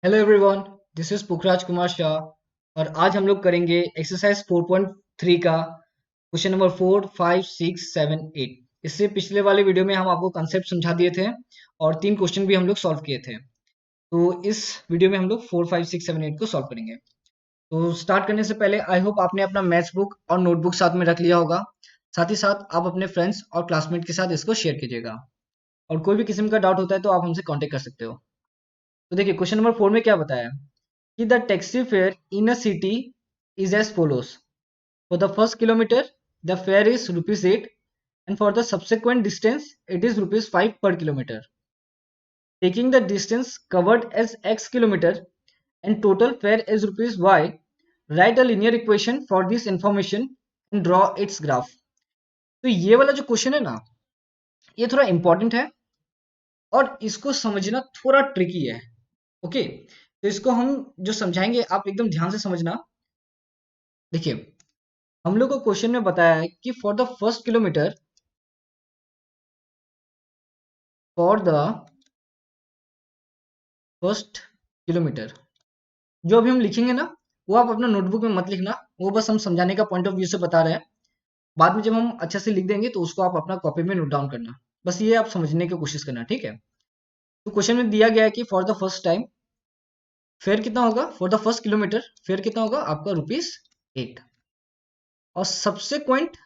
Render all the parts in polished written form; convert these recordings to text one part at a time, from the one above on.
Hello everyone, this is पुखराज कुमार शाह और आज हम लोग करेंगे एक्सरसाइज 4.3 का क्वेश्चन नंबर 4, 5, 6, 7, 8। इससे पिछले वाले वीडियो में हम आपको कंसेप्ट समझा दिए थे और 3 क्वेश्चन भी हम लोग सॉल्व किए थे। तो इस वीडियो में हम लोग 4, 5, 6, 7, 8 को सॉल्व करेंगे। तो स्टार्ट करने से पहले आई होप आपने अपना मैथ्स बुक और नोटबुक साथ में रख लिया होगा। साथ ही साथ आप अपने फ्रेंड्स और क्लासमेट के साथ इसको शेयर कीजिएगा। और कोई भी किस्म का डाउट होता है तो आप हमसे कॉन्टेक्ट कर सकते हो। तो देखिए, क्वेश्चन नंबर 4 में क्या बताया कि the taxi fare in a city is as follows. For the first kilometer, the fare is rupees 8, and for the subsequent distance, it is rupees 5 per kilometer. Taking the distance covered as x kilometer and total fare as rupees y, write a linear equation for this information and draw its graph. तो ये वाला जो question है ना, ये थोड़ा important है और इसको समझना थोड़ा ट्रिकी है। ओके, तो इसको हम जो समझाएंगे आप एकदम ध्यान से समझना। देखिए, हम लोग को क्वेश्चन में बताया है कि फॉर द फर्स्ट किलोमीटर जो अभी हम लिखेंगे ना, वो आप अपना नोटबुक में मत लिखना। वो बस हम समझाने का पॉइंट ऑफ व्यू से बता रहे हैं। बाद में जब हम अच्छे से लिख देंगे तो उसको आप अपना कॉपी में नोट डाउन करना। बस ये आप समझने की कोशिश करना, ठीक है। तो क्वेश्चन में दिया गया है कि for the first time fair कितना होगा, for the first kilometre fair कितना होगा आपका रुपीज 8। और सब्सिक्वेंट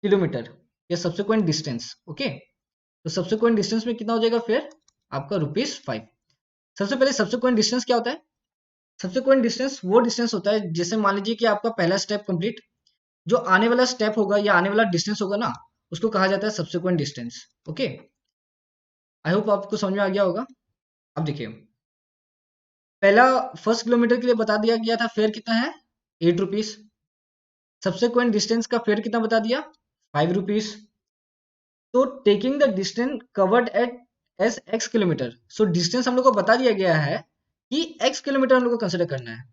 किलोमीटर या सब्सिक्वेंट डिस्टेंस, ओके, तो सब्सिक्वेंट डिस्टेंस में कितना हो जाएगा फेयर आपका रुपीज 5। सबसे पहले सब्सिक्वेंट डिस्टेंस क्या होता है? सब्सिक्वेंट डिस्टेंस वो डिस्टेंस होता है जैसे मान लीजिए कि आपका पहला स्टेप कंप्लीट, जो आने वाला स्टेप होगा या आने वाला डिस्टेंस होगा ना, उसको कहा जाता है subsequent distance. Okay, I hope आपको समझ में आ गया होगा। अब देखिए, पहला फर्स्ट किलोमीटर के लिए बता दिया गया था फेयर कितना है, 8 रुपीज। सब्सिक्वेंट डिस्टेंस का फेयर कितना बता दिया, 5 रुपीज। तो taking the distance covered at as X kilometre, so distance हम लोग को बता दिया गया है कि एक्स किलोमीटर हम लोग को कंसिडर करना है।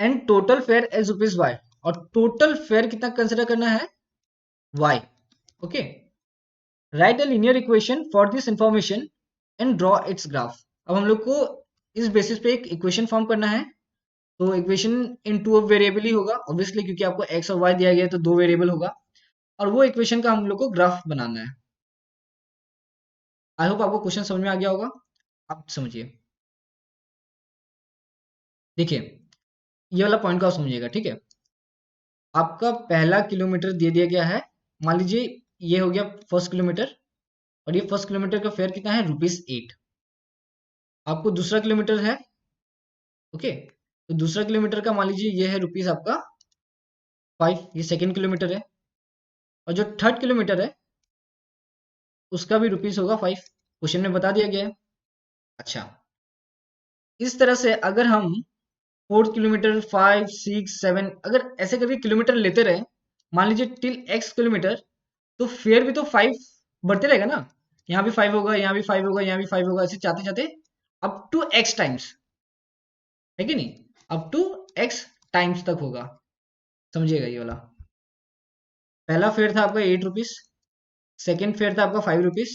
And total fare as rupees y, और टोटल फेयर कितना कंसिडर करना है, y. Okay, write a linear equation for this information and draw its graph. अब हम लोग को इस बेसिस पे एक इक्वेशन फॉर्म करना है। तो इक्वेशन इन टू वेरिएबल ही होगा ऑब्वियसली, क्योंकि आपको एक्स और वाई दिया गया है तो दो वेरिएबल होगा। और वो इक्वेशन का हम लोग को ग्राफ बनाना है। आई होप आपको क्वेश्चन समझ में आ गया होगा। आप समझिए, देखिए, ये वाला पॉइंट को आप समझिएगा, ठीक है। आपका पहला किलोमीटर दे दिया गया है। मान लीजिए ये हो गया फर्स्ट किलोमीटर, और ये फर्स्ट किलोमीटर का फेयर कितना है, रुपीज 8। आपको दूसरा किलोमीटर है, ओके, तो दूसरा किलोमीटर का मान लीजिए ये है रुपीज आपका 5, ये सेकेंड किलोमीटर है। और जो थर्ड किलोमीटर है उसका भी रुपीज होगा 5, क्वेश्चन में बता दिया गया है। अच्छा, इस तरह से अगर हम फोर्थ किलोमीटर, 5, 6, 7, अगर ऐसे करके किलोमीटर लेते रहे, मान लीजिए टिल एक्स किलोमीटर, तो फेयर भी तो 5 बढ़ते रहेगा ना। यहाँ भी 5 होगा, यहाँ भी 5 होगा, यहाँ भी 5 होगा, ऐसे चाहते चाहते अप टू एक्स टाइम्स, है कि नहीं, अप टू एक्स टाइम्स तक होगा। समझिएगा ये वाला। पहला फेयर था आपका 8 रुपीज, सेकेंड फेयर था आपका 5 रुपीज,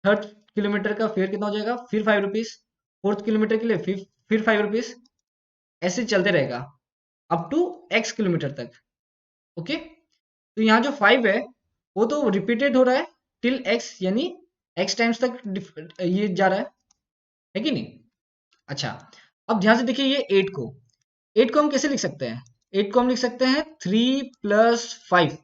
थर्ड किलोमीटर का फेयर कितना हो जाएगा, फिर 5 रुपीज, फोर्थ किलोमीटर के लिए फिर 5 रुपीज, ऐसे चलते रहेगा अप टू एक्स किलोमीटर तक। ओके, तो यहाँ जो 5 है वो तो रिपीटेड हो रहा है टिल एक्स, यानी एक्स टाइम्स तक ये जा रहा है कि नहीं। अच्छा, अब ध्यान से देखिए, ये 8 को हम कैसे लिख सकते हैं, 8 को हम लिख सकते हैं 3 + 5,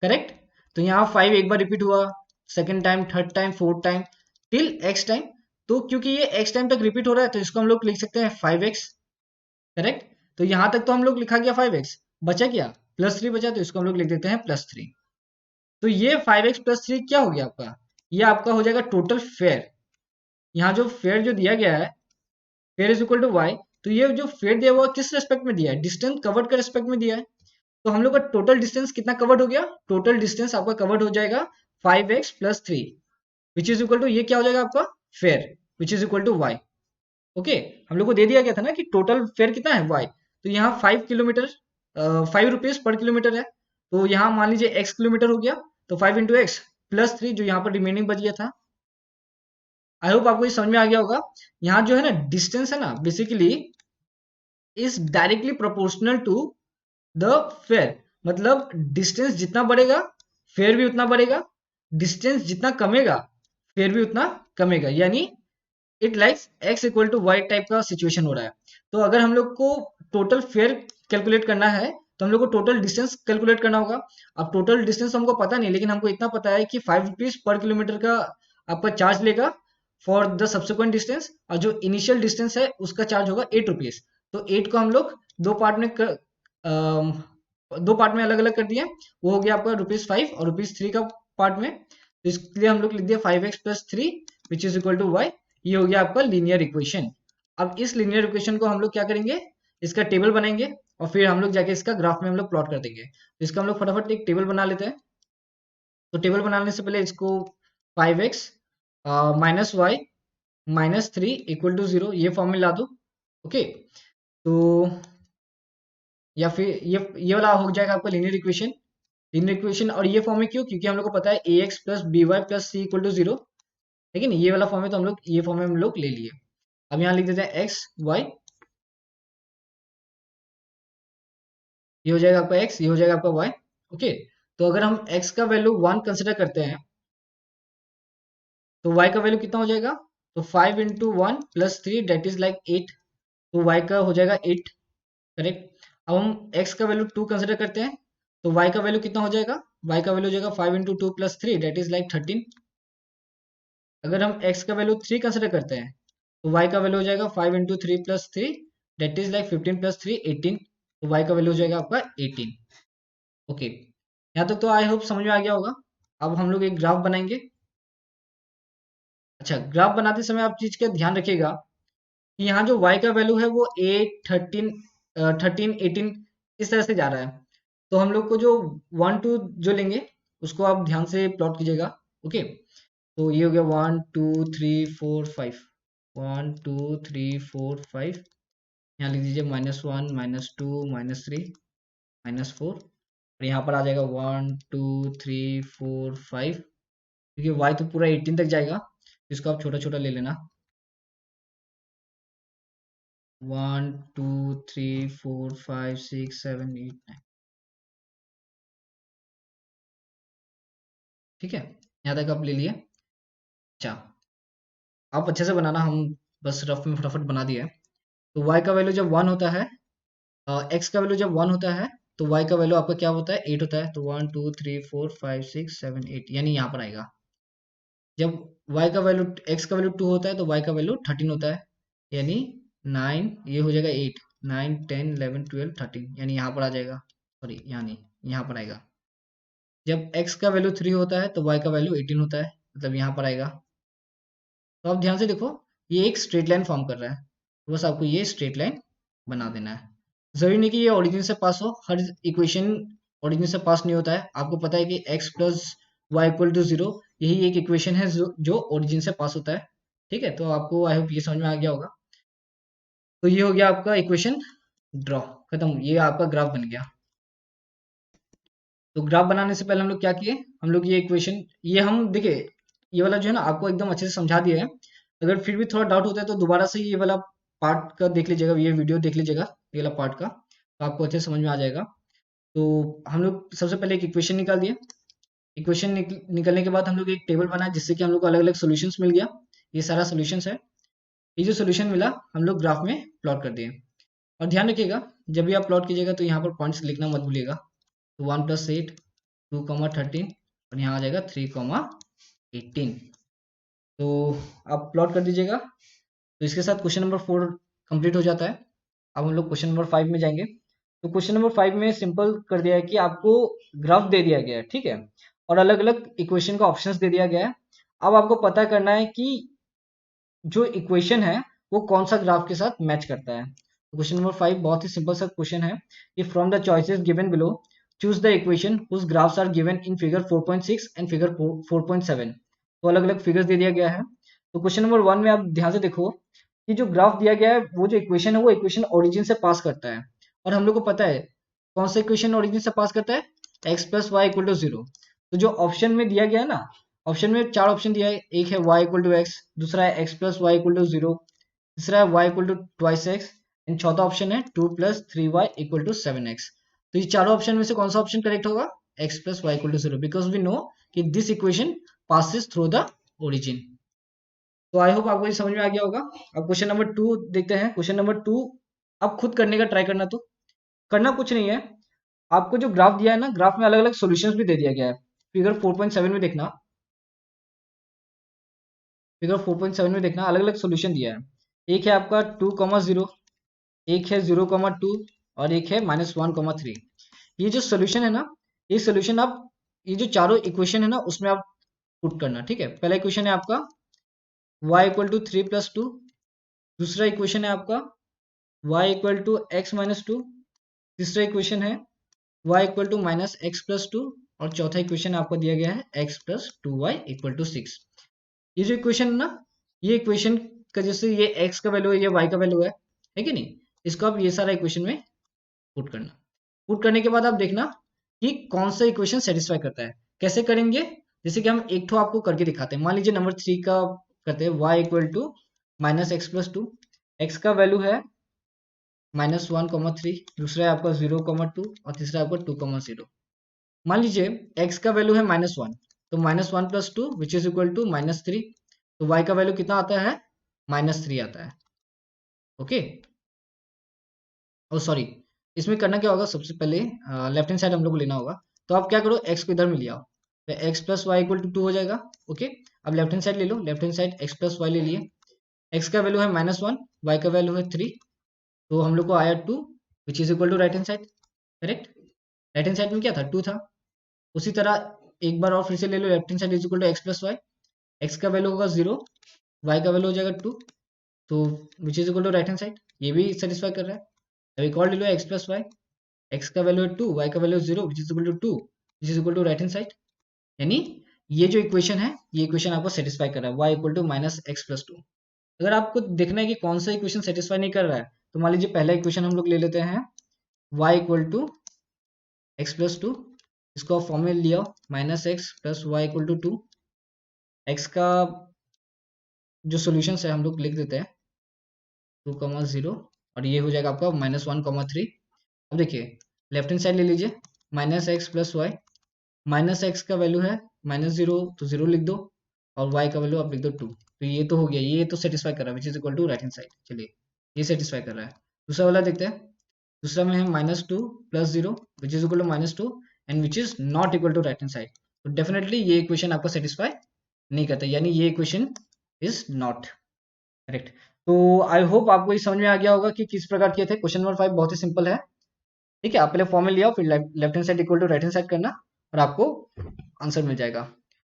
करेक्ट। तो यहाँ 5 एक बार रिपीट हुआ, second time, third time, fourth time, till x time. तो क्योंकि ये एक्स टाइम तक रिपीट हो रहा है तो इसको हम लोग लिख सकते हैं 5x, करेक्ट। तो यहाँ तक तो हम लोग लिखा गया 5x, बचा क्या, +3 बचा, तो इसको हम लोग लिख देते हैं +3। तो ये 5x + 3 क्या हो गया आपका, ये आपका हो जाएगा टोटल फेयर। यहाँ जो फेयर जो दिया गया है, fare is equal to y, तो ये जो फेयर दिया हुआ किस रेस्पेक्ट में दिया है, डिस्टेंस कवर्ड के रेस्पेक्ट में दिया है। तो हम लोग का टोटल डिस्टेंस कितना कवर्ड हो गया, टोटल डिस्टेंस आपका कवर्ड हो जाएगा 5x + 3, which is equal to, ये क्या हो जाएगा आपका fare, which is equal to y. Okay, हम लोग को दे दिया गया था ना कि टोटल फेयर कितना है, वाई। तो यहाँ 5 किलोमीटर, 5 रुपीज पर किलोमीटर है। तो यहाँ मान लीजिए एक्स किलोमीटर हो गया, तो 5 × x +3 जो यहाँ पर रिमेनिंग बच गया था, आई होप आपको ये समझ में आ गया होगा। यहाँ जो है ना डिस्टेंस है ना basically is directly proportional to the fare, मतलब डिस्टेंस जितना बढ़ेगा फेयर भी उतना बढ़ेगा, डिस्टेंस जितना कमेगा फेयर भी उतना कमेगा, यानी it likes x equal to y type का सिचुएशन हो रहा है। तो अगर हम लोग को टोटल फेयर कैलकुलेट करना है तो हम लोग को टोटल डिस्टेंस कैलकुलेट करना होगा। अब टोटल डिस्टेंस हमको पता नहीं, लेकिन हमको इतना पता है कि 5 रुपीज पर किलोमीटर का आपका चार्ज लेगा फॉर द सब्सिक्वेंट डिस्टेंस, और जो इनिशियल डिस्टेंस है उसका चार्ज होगा 8 रुपीज। तो 8 को हम लोग दो पार्ट में अम, दो पार्ट में अलग अलग कर दिया, वो हो गया आपका ₹5 और ₹3 का पार्ट में। तो इसलिए हम लोग लिख दिया 5x plus 3 which is equal to y. ये हो गया आपका लीनियर इक्वेशन। अब इस लीनियर इक्वेशन को हम लोग क्या करेंगे, इसका टेबल बनाएंगे और फिर हम लोग जाके इसका ग्राफ में हम लोग प्लॉट कर देंगे। तो इसका हम लोग फटाफट एक टेबल बना लेते हैं। तो टेबल बनाने से पहले इसको 5x minus y minus 3 equal to 0 ये फॉर्म में ला दो। ओके, तो या फिर ये वाला हो जाएगा आपका लीनियर इक्वेशन। लीनियर इक्वेशन और ये फॉर्म में क्यों, क्योंकि हम लोग को पता है ax plus b y plus c equal to 0, ठीक है ना। ये वाला फॉर्म है तो हम लोग ये फॉर्म में हम लोग ले लिए। अब यहाँ लिख देते हैं एक्स वाई, ये हो जाएगा आपका x, ये हो जाएगा आपका y। ओके, तो अगर हम x का वैल्यू 1 कंसिडर करते हैं तो y का वैल्यू कितना हो जाएगा, तो 5 into one plus 3 that is like 8, तो y का हो जाएगा 8, करेक्ट। अब हम x का वैल्यू 2 कंसिडर करते हैं तो y का वैल्यू कितना हो जाएगा, y का वैल्यू हो जाएगा 5 into two plus 3 that is like 13। अगर हम x का वैल्यू 3 कंसिडर करते हैं तो y का वैल्यू हो जाएगा 5 into three plus 3 that is like 15 plus 3 18, तो y का वैल्यू हो जाएगा आपका 18। ओके, यहाँ तक तो आई होप समझ में आ गया होगा। अब हम लोग एक ग्राफ बनाएंगे। अच्छा, ग्राफ बनाते समय आप चीज का ध्यान रखिएगा कि यहाँ जो y का वैल्यू है वो 8 13 13 18 इस तरह से जा रहा है। तो हम लोग को जो 1 2 जो लेंगे उसको आप ध्यान से प्लॉट कीजिएगा। ओके, तो ये हो गया 1 2 3 4 5, 1 2 3 4 5, यहाँ लिख दीजिए -1 -2 -3 -4, और यहाँ पर आ जाएगा 1 2 3 4 5, क्योंकि y तो पूरा 18 तक जाएगा, इसको आप छोटा छोटा ले लेना। 1 2 3 4 5 6 7 8 9, ठीक है, यहाँ तक आप ले लिए। अच्छा, आप अच्छे से बनाना, हम बस रफ में फटाफट बना दिया है। तो y का वैल्यू जब 1 होता है, x का वैल्यू जब 1 होता है तो y का वैल्यू आपका क्या होता है, 8 होता है। तो 1 2 3 4 5 6 7 8, यानी यहाँ पर आएगा। जब y का वैल्यू x का वैल्यू 2 होता है तो y का वैल्यू 13 होता है, यानी 9, ये हो जाएगा 8 9 10 11 12 13, यानी यहाँ पर आ जाएगा, सॉरी यानी यहाँ पर आएगा। जब x का वैल्यू 3 होता है तो y का वैल्यू 18 होता है, मतलब यहाँ पर आएगा। तो आप ध्यान से देखो, ये एक स्ट्रेट लाइन फॉर्म कर रहा है, तो बस आपको ये स्ट्रेट लाइन बना देना है। जरूरी नहीं कि ये ओरिजिन से पास हो, हर इक्वेशन ओरिजिन से पास नहीं होता है। आपको पता है कि x plus y equal to 0 यही एक इक्वेशन है जो ओरिजिन से पास होता है, ठीक है। तो आपको आई होप ये समझ में आ गया होगा। तो ये हो गया आपका इक्वेशन ड्रॉ, खत्म, ये आपका ग्राफ बन गया। तो ग्राफ बनाने से पहले हम लोग क्या किए, हम लोग ये इक्वेशन, ये हम देखिए ये वाला जो है ना आपको एकदम अच्छे से समझा दिया है। अगर फिर भी थोड़ा डाउट होता है तो दोबारा से ये वाला पार्ट का देख लीजिएगा, ये वीडियो देख लीजिएगा, ये वाला पार्ट का, तो आपको अच्छे से समझ में आ जाएगा। तो हम लोग सबसे पहले एक इक्वेशन निकाल दिए। इक्वेशन निकलने के बाद हम लोग एक टेबल बनाए जिससे कि हम लोग को अलग अलग सोल्यूशंस मिल गया। ये सारा सोल्यूशंस है। ये जो सोल्यूशन मिला हम लोग ग्राफ में प्लॉट कर दिए। और ध्यान रखिएगा जब भी आप प्लॉट कीजिएगा तो यहाँ पर पॉइंट्स लिखना मत भूलिएगा। तो 1 + 8 2, 13, और यहाँ आ जाएगा 3, 18। तो आप प्लॉट कर दीजिएगा। तो इसके साथ क्वेश्चन नंबर 4 कंप्लीट हो जाता है। अब हम लोग क्वेश्चन नंबर 5 में जाएंगे। तो क्वेश्चन नंबर 5 में सिंपल कर दिया है कि आपको ग्राफ दे दिया गया है, ठीक है, और अलग अलग इक्वेशन का ऑप्शंस दे दिया गया है। अब आपको पता करना है कि जो इक्वेशन है वो कौन सा ग्राफ के साथ मैच करता है। क्वेश्चन नंबर 5 बहुत ही सिंपल सा क्वेश्चन है कि from the choices given below choose the equation whose graphs are given in figure 4.6 and figure 4.7। तो अलग अलग फिगर्स दे दिया गया है। तो क्वेश्चन नंबर 1 में आप ध्यान से देखो कि जो ग्राफ दिया गया है वो जो इक्वेशन है वो इक्वेशन ओरिजिन से पास करता है, और हम लोग को पता है कौन सा इक्वेशन ओरिजिन से पास करता है, x plus y equal to 0। तो जो ऑप्शन में दिया गया है ना, ऑप्शन में 4 ऑप्शन दिया है, एक है y इक्वल टू एक्स, दूसरा है x plus y equal to 0, तीसरा है y equal to twice x, and चौथा ऑप्शन है 2 plus 3y equal to 7x। तो ये चारों ऑप्शन में से कौन सा ऑप्शन करेक्ट होगा? x plus y equal to 0, because we know कि this equation passes through the origin. तो आई होप आपको ये समझ में आ गया होगा। अब क्वेश्चन नंबर 2 देखते हैं। क्वेश्चन नंबर 2 आप खुद करने का ट्राई करना, तो करना कुछ नहीं है, आपको जो ग्राफ दिया है ना, ग्राफ में अलग अलग सॉल्यूशंस भी दे दिया गया है। फिगर 4.7 में देखना, फिगर 4.7 में देखना अलग अलग सॉल्यूशन दिया है। एक है आपका 2,0, एक है 0,2 और एक है -1,3। ये जो सॉल्यूशन है ना, ये सॉल्यूशन आप, ये जो चारों इक्वेशन है ना उसमें आप पुट करना, ठीक है। पहला इक्वेशन है आपका y इक्वल टू 3 प्लस 2, दूसरा इक्वेशन है आपका y equal to x minus 2, तीसरा इक्वेशन है y equal to minus x plus 2, और चौथा इक्वेशन आपको दिया गया है x plus 2y equal to 6। ये जो इक्वेशन है ना, ये इक्वेशन का जैसे ये x का वैल्यू है, ये y का वैल्यू है कि नहीं, इसको आप ये सारा इक्वेशन में पुट करना। पुट करने के बाद आप देखना कि कौन सा इक्वेशन सेटिस्फाई करता है। कैसे करेंगे? जैसे कि हम एक ठो आपको करके दिखाते हैं। मान लीजिए नंबर 3 का करते हैं, y equal to minus x plus 2, x का वैल्यू है -1,3, दूसरा है आपका 0,2 और तीसरा है आपका 2,0। मान लीजिए x का वैल्यू है -1, तो -1 plus 2 which is equal to -3, तो y का वैल्यू कितना आता है? -3 आता है। ओके, और सॉरी, इसमें करना क्या होगा, सबसे पहले लेफ्ट हैंड साइड हम लोग को लेना होगा। तो आप क्या करो, x को इधर में ले आओ, तो x plus y equal to 2 हो जाएगा। ओके, अब लेफ्ट हैंड साइड ले लो, left hand side x plus y ले लिए, x का वैल्यू है -1, y का वैल्यू है 3, तो हम लोग को आया 2 which is equal to right hand side. Correct, right hand side में क्या था? 2 था। उसी तरह एक बार और फिर से ले लो, left hand side is equal to x plus y, x का वैल्यू होगा 0, वाई का वैल्यू हो जाएगा 2, तो which is equal to right hand side, ये भी सेटिस्फाई कर रहा है। अब एक और ले लो, एक्स प्लस वाई, एक्स का वैल्यू है 2, वाई का value 0 which is equal to 2, which is equal to right hand side. यानी ये जो इक्वेशन है, ये इक्वेशन आपको सेटिस्फाई कर रहा है, y equal to minus x plus 2। अगर आपको देखना है कि कौन सा इक्वेशन सेटिस्फाई नहीं कर रहा है, तो मान लीजिए पहला इक्वेशन हम लोग ले लेते हैं, y equal to x plus 2, इसको आप फॉर्म में लिया, minus x plus y equal to 2। X का जो सोल्यूशन है हम लोग लिख देते हैं 2,0, और ये हो जाएगा आपका -1,3। अब देखिए लेफ्ट हैंड साइड ले लीजिए, minus x plus y, minus x का वैल्यू है -0, तो 0 लिख दो, और y का वैल्यू आप लिख दो 2, तो ये तो हो गया, ये तो सेटिस्फाई कर रहा है which is equal to right hand side. चलिए, ये सेटिस्फाई कर रहा है। दूसरा वाला देखते हैं, दूसरा में है -2 plus 0 which is equal to -2 and which is not equal to right hand side, तो डेफिनेटली ये इक्वेशन आपको सेटिस्फाई नहीं करता, यानी ये इक्वेशन इज नॉट करेक्ट। तो आई होप आपको ये समझ में आ गया होगा कि किस प्रकार किए थे। क्वेश्चन नंबर 5 बहुत ही सिंपल है, ठीक है। आप पहले फॉर्म में लिया, फिर left hand side equal to right hand side करना, और आपको आंसर मिल जाएगा।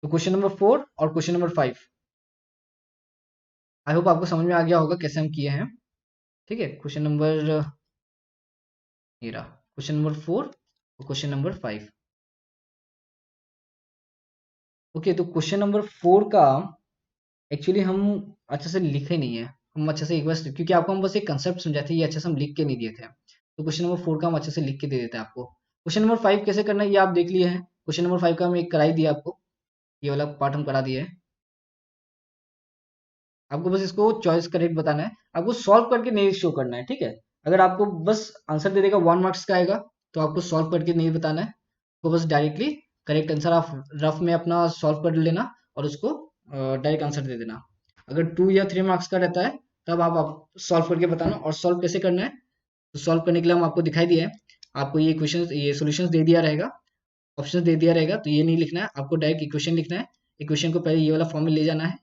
तो क्वेश्चन नंबर 4 और क्वेश्चन नंबर 5 आई होप आपको समझ में आ गया होगा कैसे हम किए हैं, ठीक है। क्वेश्चन नंबर, ये रहा क्वेश्चन नंबर 4 और क्वेश्चन नंबर 5। ओके, तो क्वेश्चन नंबर 4 का एक्चुअली हम अच्छे से लिखे नहीं है, हम अच्छे से एक बार, क्योंकि आपको हम बस एक कंसेप्ट समझाते थे, ये अच्छे से हम लिख के नहीं दिए थे, तो क्वेश्चन नंबर 4 का हम अच्छे से लिख के दे देते हैं आपको। क्वेश्चन नंबर 5 कैसे करना है ये आप देख लिए हैं। क्वेश्चन नंबर 5 का हम एक कराई दिया आपको, ये वाला पार्ट हम करा दिए है। आपको बस इसको चॉइस करेक्ट बताना है, आपको सॉल्व करके नहीं शो करना है, ठीक है। अगर आपको बस आंसर दे देगा 1 मार्क्स का आएगा, तो आपको सॉल्व करके नहीं बताना है, आपको बस डायरेक्टली करेक्ट आंसर आप रफ में अपना सॉल्व कर लेना, और उसको डायरेक्ट आंसर दे देना। अगर 2 या 3 मार्क्स का रहता है, तब आप सॉल्व करके बताना, और सॉल्व कैसे करना है, तो सॉल्व करने के लिए हम आपको दिखाई दिया है, आपको ये क्वेश्चन, ये सोल्यूशन दे दिया रहेगा, ऑप्शन दे दिया रहेगा, तो ये नहीं लिखना है, आपको डायरेक्ट इक्वेशन लिखना है। इक्वेशन को पहले ये वाला फॉर्म में ले जाना है,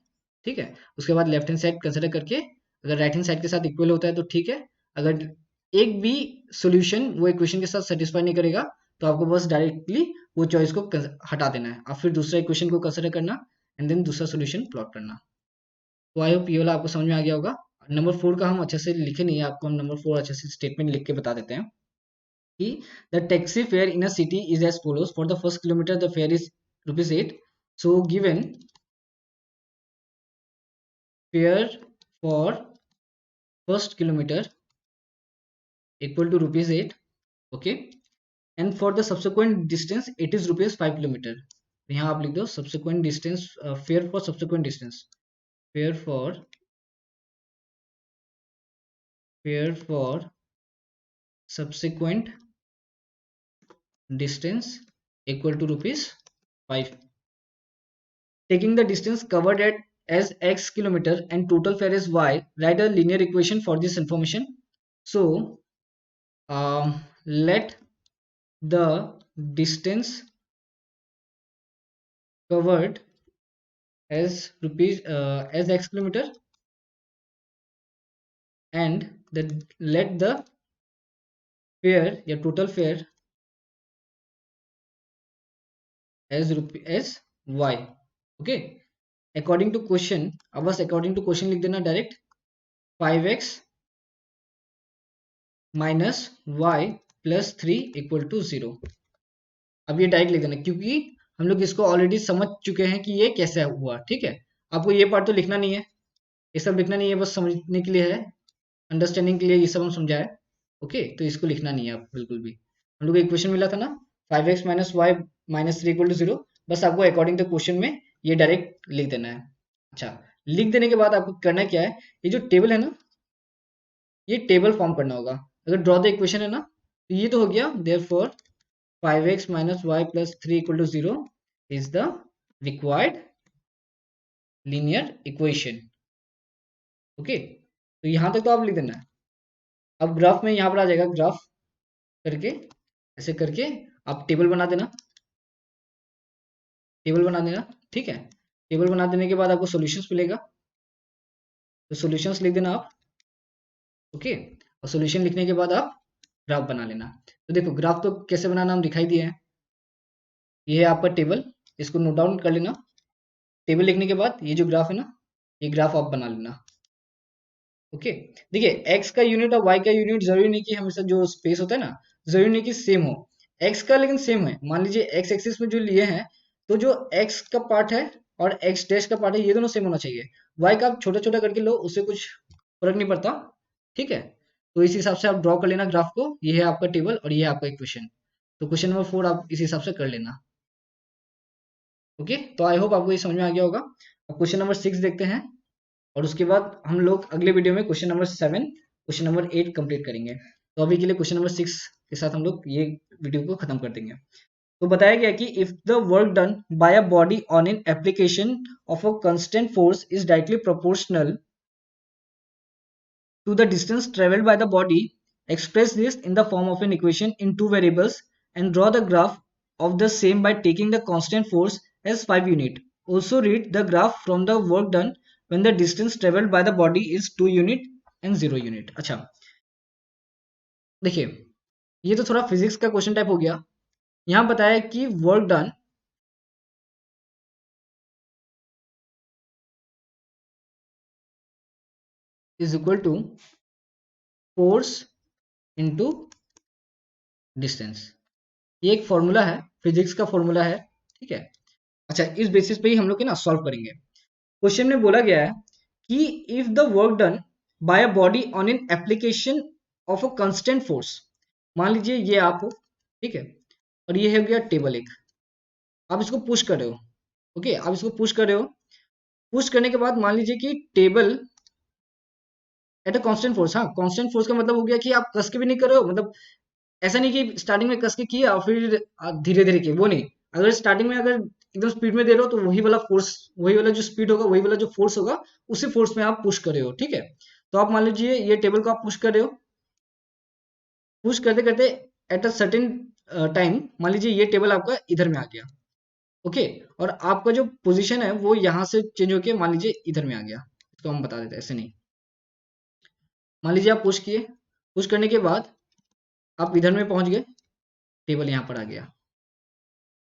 ठीक है। उसके बाद लेफ्ट हैंड साइड कंसिडर करके, अगर राइट हैंड साइड के साथ इक्वल होता है तो ठीक है, अगर एक भी सॉल्यूशन वो इक्वेशन के साथ सेटिस्फाई नहीं करेगा, तो आपको बस डायरेक्टली वो चॉइस को हटा देना है, और फिर दूसरा इक्वेशन को कंसिडर करना, एंड देन दूसरा सोल्यूशन प्लॉट करना। तो आई होप ये वाला आपको समझ में आ गया होगा। नंबर 4 का हम अच्छे से लिखे नहीं है, आपको हम नंबर 4 अच्छे से स्टेटमेंट लिख के बता देते हैं कि the taxi fare in a city is as follows: for the first kilometer the fare is ₹8, so given fare for first kilometer equal to ₹8, okay, and for the subsequent distance it is ₹5 kilometer, तो यहाँ आप लिख दो subsequent distance, fair for subsequent distance, fair for subsequent distance equal to ₹5. Taking the distance covered at as x kilometer and total fare is y, write a linear equation for this information. So let the distance covered as x kilometer and let the fare या total fare as y. Okay, according to question, अब बस according to question लिख देना direct, 5x minus y plus 3 equal to 0। अब ये direct लिख देना क्योंकि हम लोग इसको ऑलरेडी समझ चुके हैं कि ये कैसे हुआ। ठीक है, आपको ये पार्ट तो लिखना नहीं है, ये सब लिखना नहीं है, बस समझने के लिए है, अंडरस्टैंडिंग के लिए ये सब हम समझाए। ओके, तो इसको लिखना नहीं है आप बिल्कुल भी। हम लोग को इक्वेशन मिला था ना 5x minus y minus 3 equal to 0, बस आपको अकॉर्डिंग टू क्वेश्चन में ये डायरेक्ट लिख देना है। अच्छा, लिख देने के बाद आपको करना क्या है, ये जो टेबल है ना, ये टेबल फॉर्म करना होगा। अगर ड्रॉ द इक्वेशन है ना, तो ये तो हो गया, therefore 5x minus y plus 3 equal to 0 is the required linear equation. Okay, तो यहां तक तो आप लिख देना है। अब ग्राफ में यहां पर आ जाएगा, ग्राफ करके ऐसे करके आप टेबल बना देना, टेबल बना देना। ठीक है, टेबल बना देने के बाद आपको सॉल्यूशंस मिलेगा, तो सॉल्यूशंस लिख देना आप। ओके, और सॉल्यूशन लिखने के बाद आप ग्राफ बना लेना। तो देखो ग्राफ तो कैसे बनाना हम दिखाई दिए हैं, ये है आपका टेबल, इसको नोट डाउन कर लेना। टेबल लिखने के बाद ये जो ग्राफ है ना, ये ग्राफ आप बना लेना। ओके, देखिए एक्स का यूनिट और वाई का यूनिट जरूरी नहीं कि हमेशा जो स्पेस होता है ना, जरूरी नहीं कि सेम हो। एक्स का लेकिन सेम है, मान लीजिए एक्स एक्सिस में जो लिए हैं, तो जो एक्स का पार्ट है और एक्स डैश का पार्ट है, ये दोनों सेम होना चाहिए। वाई का आप छोटा छोटा करके लो, उससे कुछ फर्क नहीं पड़ता। ठीक है, तो इस हिसाब से आप ड्रॉ कर लेना ग्राफ को। ये है आपका टेबल और ये है आपका इक्वेशन। तो क्वेश्चन नंबर 4 आप इस हिसाब से कर लेना। ओके, तो आई होप आपको ये समझ में आ गया होगा। अब क्वेश्चन नंबर 6 देखते हैं, और उसके बाद हम लोग अगले वीडियो में question number 7, question number 8 complete करेंगे। तो अभी के लिए क्वेश्चन नंबर 6 के साथ हम लोग ये वीडियो को खत्म कर देंगे। तो बताया गया कि if the work done by a body on an application of a constant force is directly proportional to the distance traveled by the body, express this in the form of an equation in two variables and draw the graph of the same by taking the constant force as 5 unit. Also read the graph from the work done when the distance traveled by the body is 2 unit and 0 unit. अच्छा, देखिए ये तो थोड़ा physics का question type हो गया। यहाँ बताया कि work done is equal to force into distance. ये एक फॉर्मूला है, फिजिक्स का फॉर्मूला है। ठीक है, अच्छा इस बेसिस पे ही हम लोग ना सॉल्व करेंगे। क्वेश्चन में बोला गया है कि if the work done by a body on an application of a constant force, मान लीजिए ये आप हो, ठीक है, और ये हो गया टेबल एक, आप इसको पुश कर रहे हो। ओके, आप इसको पुश कर रहे हो, पुश करने के बाद मान लीजिए कि table at a constant force, हाँ कांस्टेंट फोर्स का मतलब हो गया कि आप कस के भी नहीं कर रहे हो, मतलब ऐसा नहीं कि स्टार्टिंग में कस के किया और फिर धीरे धीरे किए, वो नहीं। अगर स्टार्टिंग में अगर एकदम स्पीड में दे रहे हो, तो वही वाला फोर्स, वही वाला जो स्पीड होगा, वही वाला जो फोर्स होगा, उसी फोर्स में आप पुश कर रहे हो। ठीक है, तो आप मान लीजिए ये टेबल को आप पुश कर रहे हो, पुश करते करते एट अ सर्टेन टाइम मान लीजिए ये टेबल आपका इधर में आ गया। ओके, और आपका जो पोजीशन है वो यहाँ से चेंज होके मान लीजिए इधर में आ गया। तो हम बता देते हैं, ऐसे नहीं, मान लीजिए आप पुश किए, पुश करने के बाद आप इधर में पहुंच गए, टेबल यहाँ पर आ गया।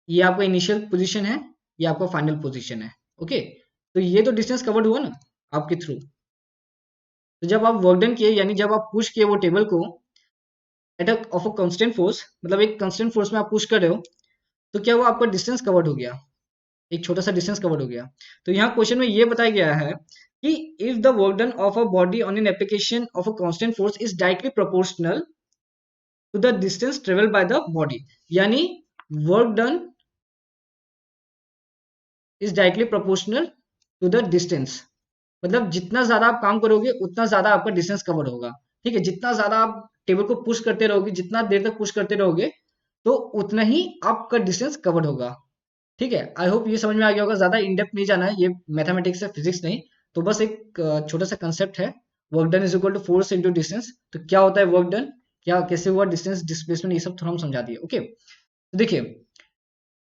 ये आपका इनिशियल पोजीशन है, ये आपका फाइनल पोजीशन है। ओके, तो ये तो डिस्टेंस कवर्ड हुआ ना आपके थ्रू। तो जब आप वर्क डन किए, यानी जब आप पुश किए वो टेबल को at of a constant force, मतलब एक कांस्टेंट फोर्स में आप पुश कर रहे हो, तो क्या हुआ, आपका डिस्टेंस कवर्ड हो गया, एक छोटा सा डिस्टेंस कवर्ड हो गया। तो यहाँ क्वेश्चन में ये बताया गया है कि if the work done of a body on an application of a constant force is directly proportional to the distance travel by the body, यानी work done is directly proportional to the distance. मतलब जितना ज्यादा आप काम करोगे उतना ज्यादा आपका डिस्टेंस कवर होगा। ठीक है, जितना ज्यादा आप टेबल को पुश करते रहोगे, जितना देर तक पुश करते रहोगे, तो उतना ही आपका डिस्टेंस कवर होगा। ठीक है, आई होप ये समझ में आ गया होगा। ज्यादा इन डेप्थ नहीं जाना है, ये मैथमेटिक्स है, फिजिक्स नहीं। तो बस एक छोटा सा कंसेप्ट है, work done is equal to force into distance. तो क्या होता है वर्क डन, क्या कैसे हुआ, डिस्टेंस, डिस्प्लेसमेंट, ये सब थोड़ा हम समझा दिए। ओके, तो देखिए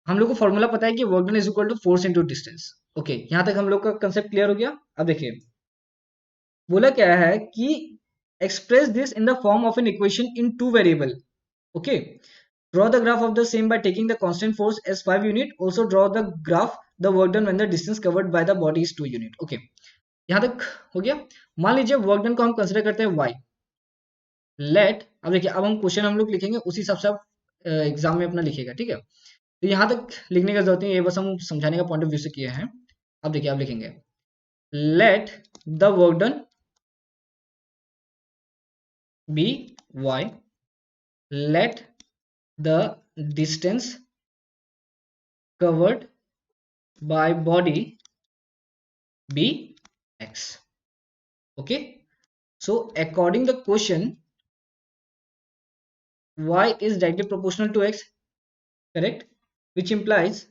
हम लोग को फॉर्मूला पता है कि work done is equal to force into distance. Okay, यहां तक हम लोग का कंसेप्ट क्लियर हो गया। अब देखिए बोला क्या है कि express this in the form of an equation in two variable. Okay, draw the graph of the same by taking the constant force as 5 unit. Also draw the graph the work done when the distance covered by the body is 2 unit. Okay, यहां तक हो गया। मान लीजिए work done को हम consider करते हैं y। लेट, अब देखिए अब हम क्वेश्चन हम लोग लिखेंगे उसी हिसाब से आप एग्जाम में अपना लिखिएगा। ठीक है, तो यहां तक लिखने का जरूरत नहीं है, ये बस हम समझाने का पॉइंट ऑफ व्यू से किए हैं। अब देखिए आप लिखेंगे let the work done be y, let the distance covered by body be x. Okay, so according the question y is directly proportional to x, correct, which implies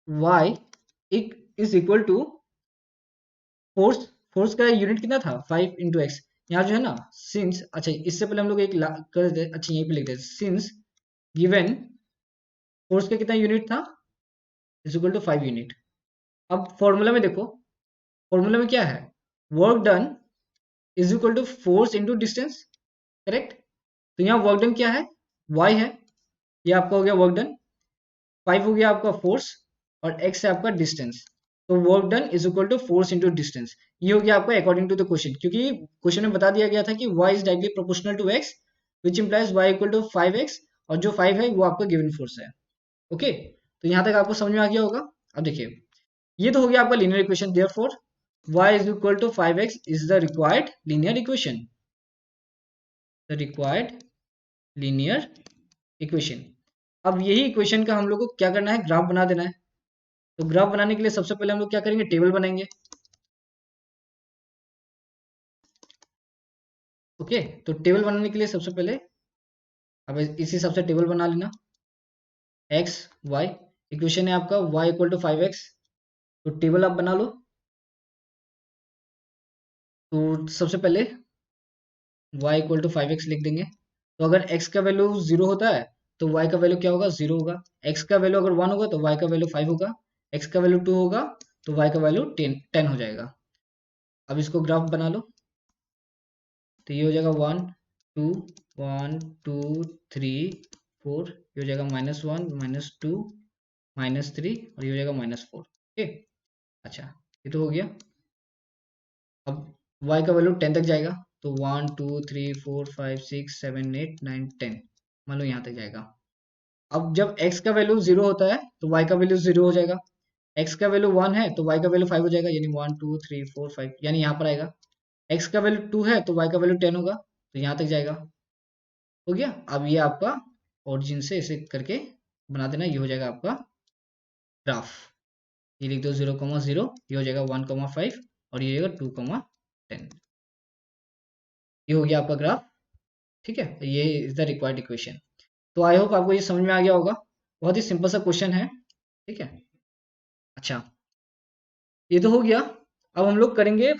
y is equal to force. Force का unit कितना था 5 into x. यहाँ जो है ना since, अच्छा इससे पहले हम लोग एक कर देते, अच्छा यहीं पे लिख देते, सिंस गिवन फोर्स का कितना यूनिट था इज इक्वल टू 5 यूनिट। अब फॉर्मूला में देखो, फॉर्मूला में क्या है, work done is equal to force into distance, correct. तो यहाँ वर्क डन क्या है, y है, ये आपका हो गया वर्क डन, 5 हो गया आपका फोर्स, और x है आपका डिस्टेंस। तो work done is equal to force into distance, ये हो गया आपका अकॉर्डिंग टू द क्वेश्चन, क्योंकि क्वेश्चन में बता दिया गया था कि y is directly proportional to x, which implies y equal to 5x, और जो 5 है वो आपका गिवन फोर्स है। ओके, तो यहाँ तक आपको समझ में आ गया होगा। अब देखिए ये तो हो गया आपका linear equation, therefore y is equal to 5x is the required linear equation, the required linear equation. अब यही इक्वेशन का हम लोग को क्या करना है, ग्राफ बना देना है। तो ग्राफ बनाने के लिए सबसे पहले हम लोग क्या करेंगे, टेबल बनाएंगे। ओके, तो टेबल बनाने के लिए सबसे पहले अब इस हिसाब से टेबल बना लेना, एक्स वाई, इक्वेशन है आपका y इक्वल टू 5x। तो टेबल आप बना लो। तो सबसे पहले y इक्वल टू 5x लिख देंगे। तो अगर x का वैल्यू 0 होता है तो y का वैल्यू क्या होगा, 0 होगा। x का वैल्यू अगर 1 होगा तो y का वैल्यू 5 होगा। x का वैल्यू 2 होगा तो y का वैल्यू 10 हो जाएगा। अब इसको ग्राफ बना लो। तो ये हो जाएगा 1 2 1 2 3 4, ये हो जाएगा -1 -2 -3, और ये हो जाएगा -4। ओके, अच्छा ये तो हो गया। अब y का वैल्यू 10 तक जाएगा, तो 1 2 3 4 5 6 7 8 9 10, मान लो यहाँ तक जाएगा। अब जब x का वैल्यू 0 होता है तो y का वैल्यू 0 हो जाएगा। x का वैल्यू 1 है तो y का वैल्यू 5 हो जाएगा, यानी 1 2 3 4 5, यानी यहाँ पर आएगा। x का वैल्यू 2 है तो y का वैल्यू 10 होगा, तो यहाँ तक जाएगा। हो गया। अब ये आपका ओरिजिन से ऐसे करके बना देना, ये हो जाएगा आपका ग्राफ। ये लिख दो 0,0, ये हो जाएगा 1,5, और ये हो जाएगा 2,10। ये हो गया आपका ग्राफ। ठीक है, ये इज द रिक्वायर्ड इक्वेशन। तो आई होप आपको ये समझ में आ गया होगा, बहुत ही सिंपल सा क्वेश्चन है। ठीक है, अच्छा ये तो हो गया। अब हम लोग करेंगे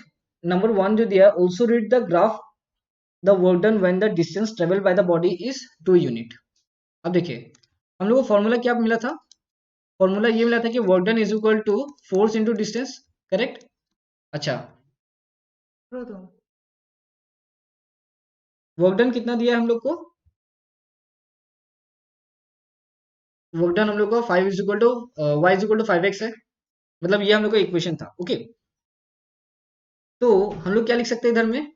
नंबर 1 जो दिया है, also read the graph the work done when the distance travel by the body is 2 unit. अब देखिए हम लोग को फॉर्मूला क्या मिला था, फॉर्मूला ये मिला था कि work done is equal to force into distance, correct. अच्छा वर्क डन कितना दिया है हम लोग को, वर्क डन हम लोग को 5 is equal to y is equal to 5x है, मतलब ये हम लोग का इक्वेशन था। ओके, तो हम लोग क्या लिख सकते हैं इधर में,